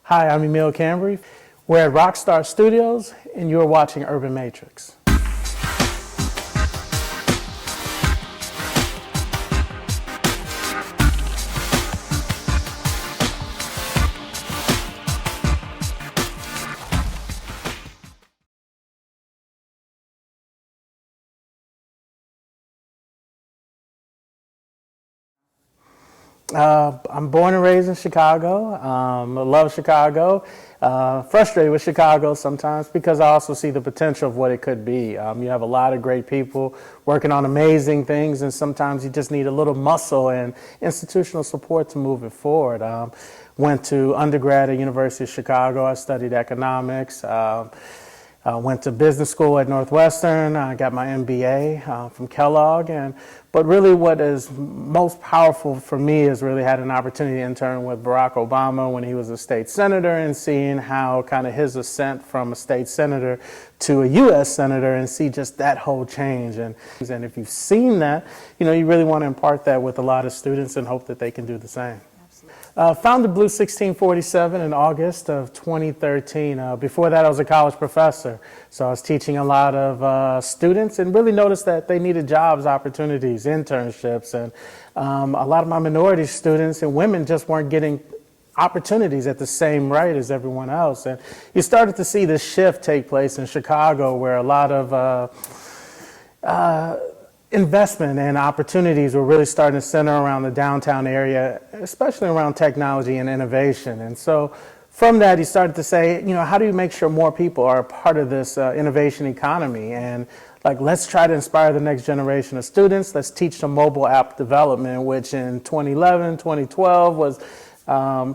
Hi, I'm Emile Cambry. We're at Rockstar Studios, and you're watching Urban Matrix. I'm born and raised in Chicago. I love Chicago. Frustrated with Chicago sometimes because I also see the potential of what it could be. You have a lot of great people working on amazing things, and sometimes you just need a little muscle and institutional support to move it forward. Went to undergrad at University of Chicago. I studied economics. Went to business school at Northwestern. I got my MBA from Kellogg. But really what is most powerful for me is really had an opportunity to intern with Barack Obama when he was a state senator, and seeing how kind of his ascent from a state senator to a U.S. senator, and see just that whole change. And if you've seen that, you really want to impart that with a lot of students and hope that they can do the same. Founded Blue 1647 in August of 2013. Before that, I was a college professor. So I was teaching a lot of students, and really noticed that they needed jobs, opportunities, internships. And a lot of my minority students and women just weren't getting opportunities at the same rate as everyone else. And you started to see this shift take place in Chicago, where a lot of investment and opportunities were really starting to center around the downtown area, especially around technology and innovation. And so from that, he started to say, how do you make sure more people are a part of this innovation economy? And let's try to inspire the next generation of students. Let's teach them mobile app development, which in 2011, 2012 was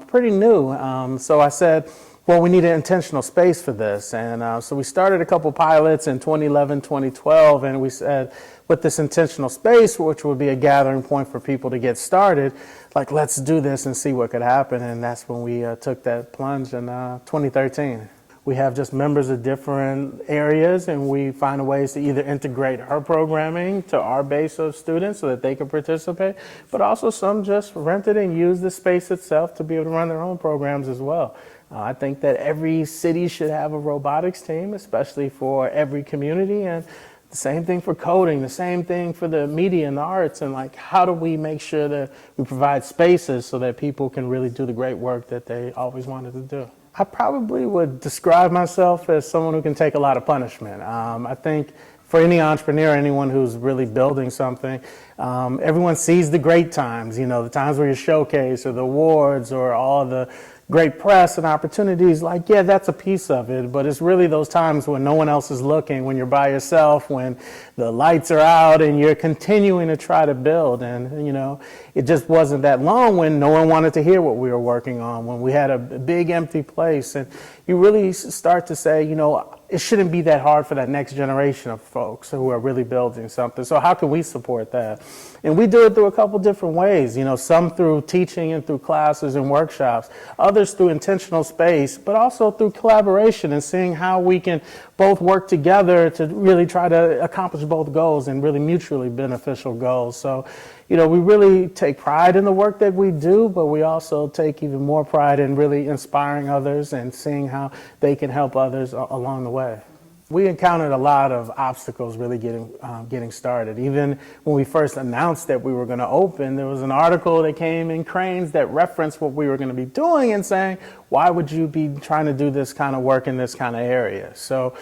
pretty new. So I said, well, we need an intentional space for this. And so we started a couple pilots in 2011, 2012, and we said, with this intentional space, which would be a gathering point for people to get started, let's do this and see what could happen. And that's when we took that plunge in 2013. We have just members of different areas, and we find ways to either integrate our programming to our base of students so that they can participate, but also some just rent it and use the space itself to be able to run their own programs as well. I think that every city should have a robotics team, especially for every community, and the same thing for coding, the same thing for the media and the arts, and how do we make sure that we provide spaces so that people can really do the great work that they always wanted to do. I probably would describe myself as someone who can take a lot of punishment. I think for any entrepreneur, anyone who's really building something, everyone sees the great times, the times where you showcase, or the awards, or all the great press and opportunities. Yeah, that's a piece of it, but it's really those times when no one else is looking, when you're by yourself, when the lights are out and you're continuing to try to build. And it just wasn't that long when no one wanted to hear what we were working on, when we had a big empty place. And you really start to say, it shouldn't be that hard for that next generation of folks who are really building something. So how can we support that? And we do it through a couple different ways, some through teaching and through classes and workshops, others through intentional space, but also through collaboration and seeing how we can both work together to really try to accomplish both goals, and really mutually beneficial goals. So, we really take pride in the work that we do, but we also take even more pride in really inspiring others and seeing how they can help others along the way. We encountered a lot of obstacles really getting started. Even when we first announced that we were going to open, there was an article that came in Cranes that referenced what we were going to be doing and saying, why would you be trying to do this kind of work in this kind of area? So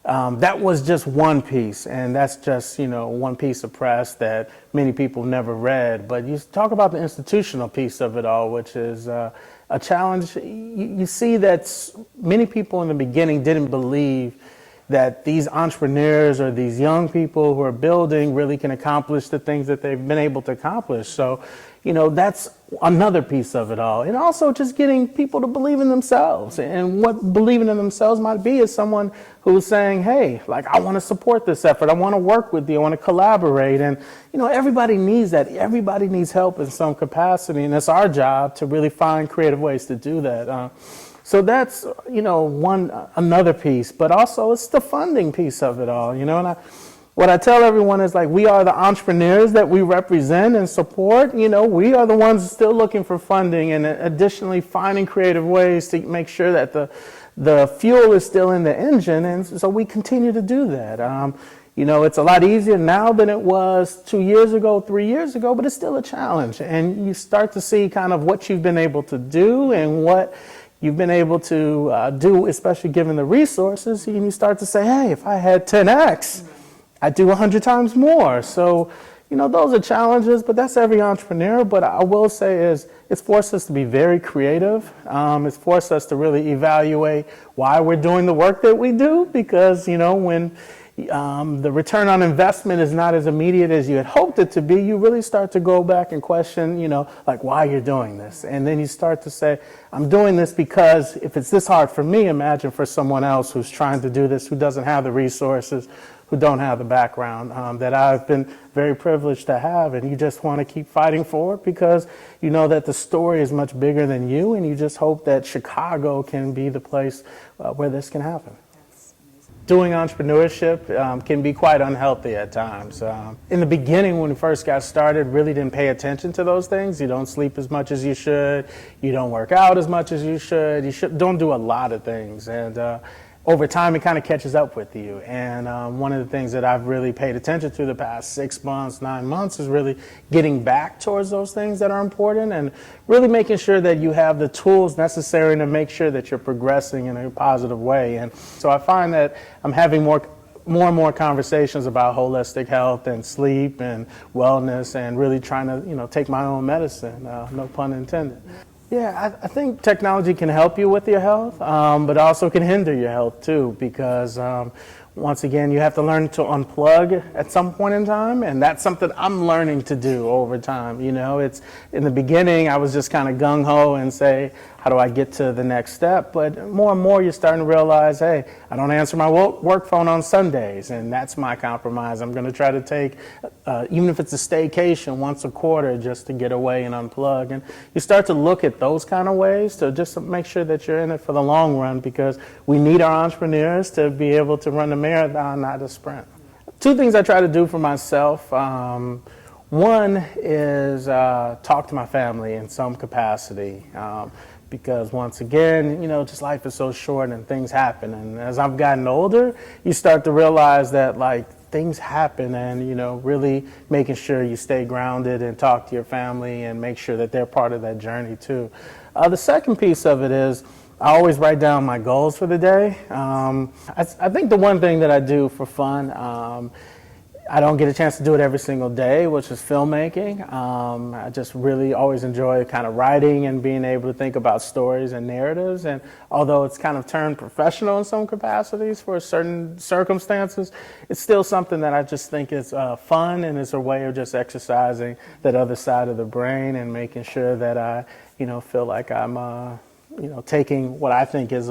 that was just one piece, and that's just, one piece of press that many people never read. But you talk about the institutional piece of it all, which is a challenge. You see that many people in the beginning didn't believe that these entrepreneurs or these young people who are building really can accomplish the things that they've been able to accomplish. So, that's another piece of it all. And also just getting people to believe in themselves. And what believing in themselves might be is someone who's saying, hey, I want to support this effort. I want to work with you. I want to collaborate. And, everybody needs that. Everybody needs help in some capacity. And it's our job to really find creative ways to do that. So that's, another piece, but also it's the funding piece of it all, and what I tell everyone is like, we are the entrepreneurs that we represent and support. You know, we are the ones still looking for funding and additionally finding creative ways to make sure that the fuel is still in the engine. And so we continue to do that. You know, it's a lot easier now than it was 2 years ago, 3 years ago, but it's still a challenge. And you start to see kind of what you've been able to do and what you've been able to do, especially given the resources. And you start to say, hey, if I had 10X, I'd do 100 times more. So, you know, those are challenges, but that's every entrepreneur. But I will say is it's forced us to be very creative. It's forced us to really evaluate why we're doing the work that we do, because, you know, when the return on investment is not as immediate as you had hoped it to be, you really start to go back and question, you know, like why you're doing this. And then you start to say, I'm doing this because if it's this hard for me, imagine for someone else who's trying to do this, who doesn't have the resources, who don't have the background that I've been very privileged to have. And you just want to keep fighting for it because you know that the story is much bigger than you, and you just hope that Chicago can be the place where this can happen. Doing entrepreneurship can be quite unhealthy at times. In the beginning, when we first got started, really didn't pay attention to those things. You don't sleep as much as you should. You don't work out as much as you should. Don't do a lot of things. And over time, it kind of catches up with you. And one of the things that I've really paid attention to the past 6 months, 9 months is really getting back towards those things that are important and really making sure that you have the tools necessary to make sure that you're progressing in a positive way. And so I find that I'm having more and more conversations about holistic health and sleep and wellness and really trying to, you know, take my own medicine, no pun intended. Yeah, I think technology can help you with your health, but also can hinder your health too, because once again, you have to learn to unplug at some point in time, and that's something I'm learning to do over time. You know, it's in the beginning, I was just kind of gung-ho and say, how do I get to the next step? But more and more, you're starting to realize, hey, I don't answer my work phone on Sundays, and that's my compromise. I'm going to try to take, even if it's a staycation once a quarter, just to get away and unplug. And you start to look at those kind of ways to just make sure that you're in it for the long run, because we need our entrepreneurs to be able to run the marathon, not a sprint. Two things I try to do for myself. One is talk to my family in some capacity. Because once again, you know, just life is so short and things happen. And as I've gotten older, you start to realize that like things happen, and, you know, really making sure you stay grounded and talk to your family and make sure that they're part of that journey too. The second piece of it is I always write down my goals for the day. I think the one thing that I do for fun, I don't get a chance to do it every single day, which is filmmaking. I just really always enjoy kind of writing and being able to think about stories and narratives. And although it's kind of turned professional in some capacities for certain circumstances, it's still something that I just think is fun, and it's a way of just exercising that other side of the brain and making sure that I, you know, feel like I'm, you know, taking what I think is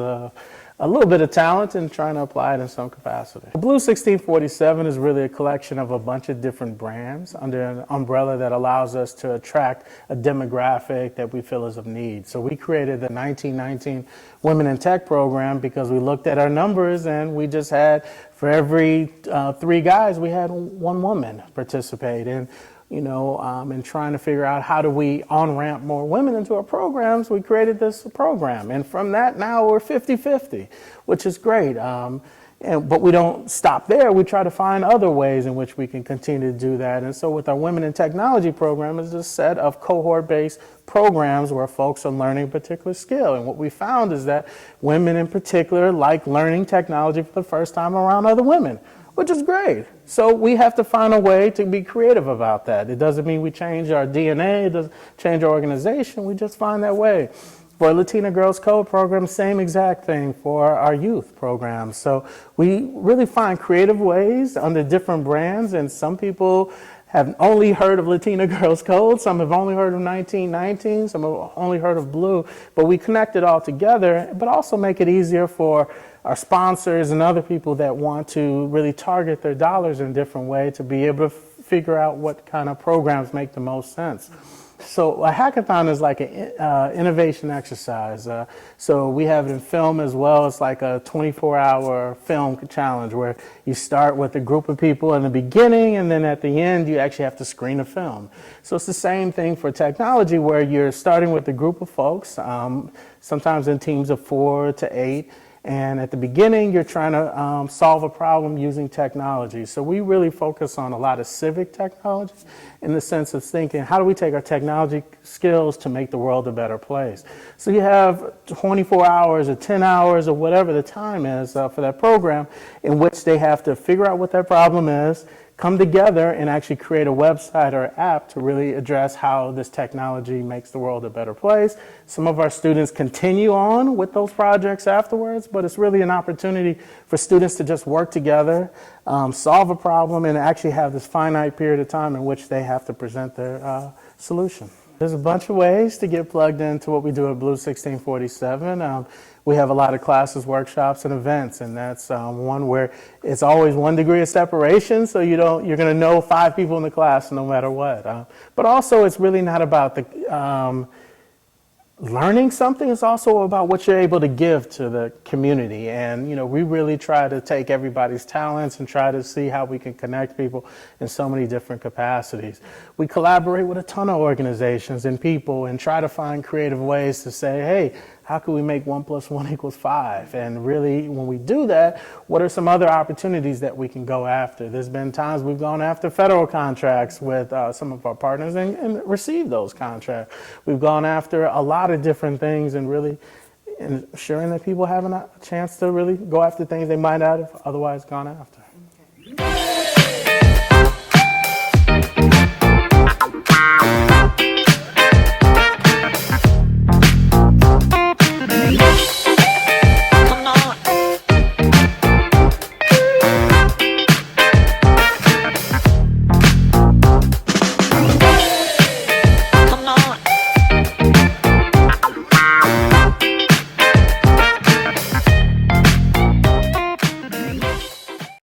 a little bit of talent and trying to apply it in some capacity. Blue 1647 is really a collection of a bunch of different brands under an umbrella that allows us to attract a demographic that we feel is of need. So we created the 1919 Women in Tech program because we looked at our numbers and we just had, for every 3 guys, we had 1 woman participate. And you know, and trying to figure out how do we on-ramp more women into our programs, we created this program. And from that, now we're 50-50, which is great. But we don't stop there. We try to find other ways in which we can continue to do that. And so with our Women in Technology program is a set of cohort-based programs where folks are learning a particular skill. And what we found is that women in particular like learning technology for the first time around other women, which is great. So we have to find a way to be creative about that. It doesn't mean we change our DNA, it doesn't change our organization, we just find that way. For Latina Girls Code program, same exact thing for our youth programs. So we really find creative ways under different brands, and some people have only heard of Latina Girls Code, some have only heard of 1919, some have only heard of Blue, but we connect it all together, but also make it easier for our sponsors and other people that want to really target their dollars in a different way to be able to figure out what kind of programs make the most sense. So a hackathon is like an innovation exercise. So we have it in film as well. It's like a 24-hour film challenge where you start with a group of people in the beginning, and then at the end you actually have to screen a film. So it's the same thing for technology, where you're starting with a group of folks, sometimes in teams of 4 to 8. And at the beginning, you're trying to solve a problem using technology. So we really focus on a lot of civic technology in the sense of thinking, how do we take our technology skills to make the world a better place? So you have 24 hours or 10 hours or whatever the time is for that program, in which they have to figure out what that problem is, come together and actually create a website or app to really address how this technology makes the world a better place. Some of our students continue on with those projects afterwards, but it's really an opportunity for students to just work together, solve a problem, and actually have this finite period of time in which they have to present their solution. There's a bunch of ways to get plugged into what we do at Blue 1647. We have a lot of classes, workshops, and events, and that's one where it's always 1 degree of separation, so you're going to know 5 people in the class no matter what. But also, it's really not about the learning something. It's also about what you're able to give to the community. And, we really try to take everybody's talents and try to see how we can connect people in so many different capacities. We collaborate with a ton of organizations and people and try to find creative ways to say, hey, how can we make 1 + 1 = 5? And really, when we do that, what are some other opportunities that we can go after? There's been times we've gone after federal contracts with some of our partners and received those contracts. We've gone after a lot of different things and really ensuring that people have a chance to really go after things they might not have otherwise gone after.